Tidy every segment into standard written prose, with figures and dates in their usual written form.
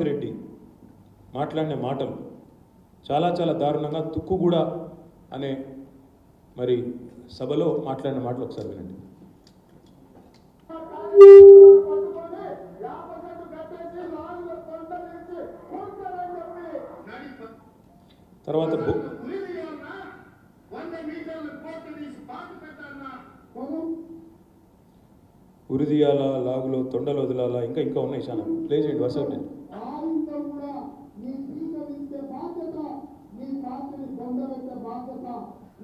రేవంత్ రెడ్డి మాట్లాడిన మాటలు చాలా చాలా దారుణంగా తుక్కుగూడ అనే మరి సభలో మాట్లాడిన మాటలు ఒకసారి వినండి. తర్వాత ఉరిదియాల లాగులో తొండలు వదిలాల ఇంకా ఇంకా ఉన్నాయి చాలా ప్లే చేయండి వర్షం.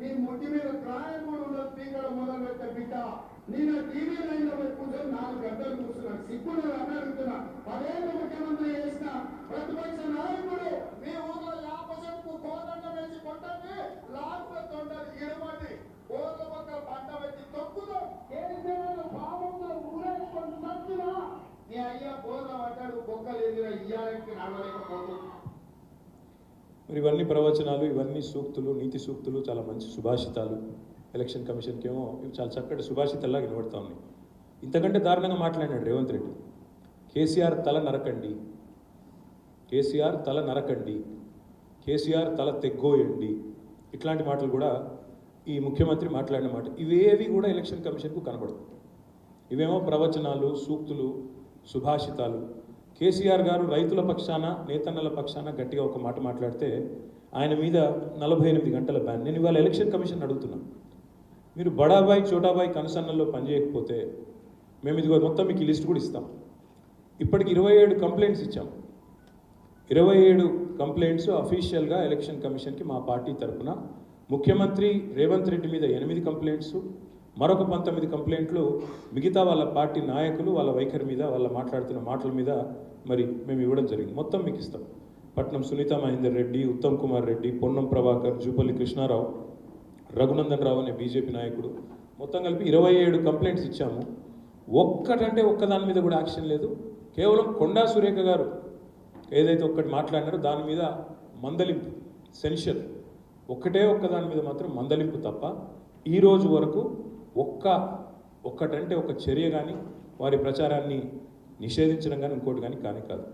నీ ముట్టి మీద ప్రాయముడు స్పీకర్ మొదలు పెట్టే బిడ్డ నేను టీవీ లైన్ లో కూర్చొని 4 గంటలు కూర్చున్నాను. సిగ్గులు అడుగుతున్నా. 10 ఏళ్ళు ముఖ్యమంత్రి చేసిన ప్రతిపక్ష నాయకుడు మీ ఊర్లో 50% కోదండ వేసి కొట్టండి, లాభ తొండలు ఇరవండి, కోళ్ళ పక్కన పంట పెట్టి తొక్కుతాం. కేసీఆర్ పాపంలో ఊరేసుకొని సచ్చినా నీ అయ్యా కోళ్ళ పడ్డాడు, బొక్కలు ఎదిరా ఇయ్యాలకి నడవలేకపోతుంది. మరి ఇవన్నీ ప్రవచనాలు, ఇవన్నీ సూక్తులు, నీతి సూక్తులు, చాలా మంచి సుభాషితాలు. ఎలక్షన్ కమిషన్కి ఏమో ఇవి చాలా చక్కటి సుభాషితల్లా వినబడతా ఉన్నాయి. ఇంతకంటే దారుణంగా మాట్లాడినాడు రేవంత్ రెడ్డి. కేసీఆర్ తల నరకండి, కేసీఆర్ తల నరకండి, కేసీఆర్ తల తెగ్గోయండి, ఇట్లాంటి మాటలు కూడా ఈ ముఖ్యమంత్రి మాట్లాడిన మాట. ఇవేవి కూడా ఎలక్షన్ కమిషన్కు కనబడదు. ఇవేమో ప్రవచనాలు, సూక్తులు, సుభాషితాలు. కేసీఆర్ గారు రైతుల పక్షాన, నేతన్నల పక్షాన గట్టిగా ఒక మాట మాట్లాడితే ఆయన మీద 48 గంటల బ్యాన్. నేను ఇవాళ ఎలక్షన్ కమిషన్ అడుగుతున్నాను, మీరు బడాబాయ్ చోటాబాయ్ కనుసన్నల్లో పనిచేయకపోతే మేము ఇదిగో మొత్తం మీకు ఈ లిస్ట్ కూడా ఇస్తాం. ఇప్పటికి 27 కంప్లైంట్స్ ఇచ్చాం. 27 కంప్లైంట్స్ అఫీషియల్గా ఎలక్షన్ కమిషన్కి మా పార్టీ తరఫున. ముఖ్యమంత్రి రేవంత్ రెడ్డి మీద 8 కంప్లైంట్స్, మరొక 19 కంప్లైంట్లు మిగతా వాళ్ళ పార్టీ నాయకులు వాళ్ళ వైఖరి మీద, వాళ్ళ మాట్లాడుతున్న మాటల మీద మరి మేము ఇవ్వడం జరిగింది. మొత్తం మీకు ఇస్తాం. పట్నం సునీత మహేందర్ రెడ్డి, ఉత్తమ్ కుమార్ రెడ్డి, పొన్నం ప్రభాకర్, జూపల్లి కృష్ణారావు, రఘునందన్ రావు అనే బీజేపీ నాయకుడు, మొత్తం కలిపి 27 కంప్లైంట్స్ ఇచ్చాము. ఒక్కటంటే ఒక్కదాని మీద కూడా యాక్షన్ లేదు. కేవలం కొండా సురేఖ గారు ఏదైతే ఒక్కటి మాట్లాడినారో దాని మీద మందలింపు, సెన్షన్, ఒక్కటే ఒక్కదాని మీద మాత్రం మందలింపు తప్ప ఈ రోజు వరకు ఒక్కటంటే ఒక చర్య కానీ వారి ప్రచారాన్ని నిషేధించడం కానీ ఇంకోటి కానీ కాదు.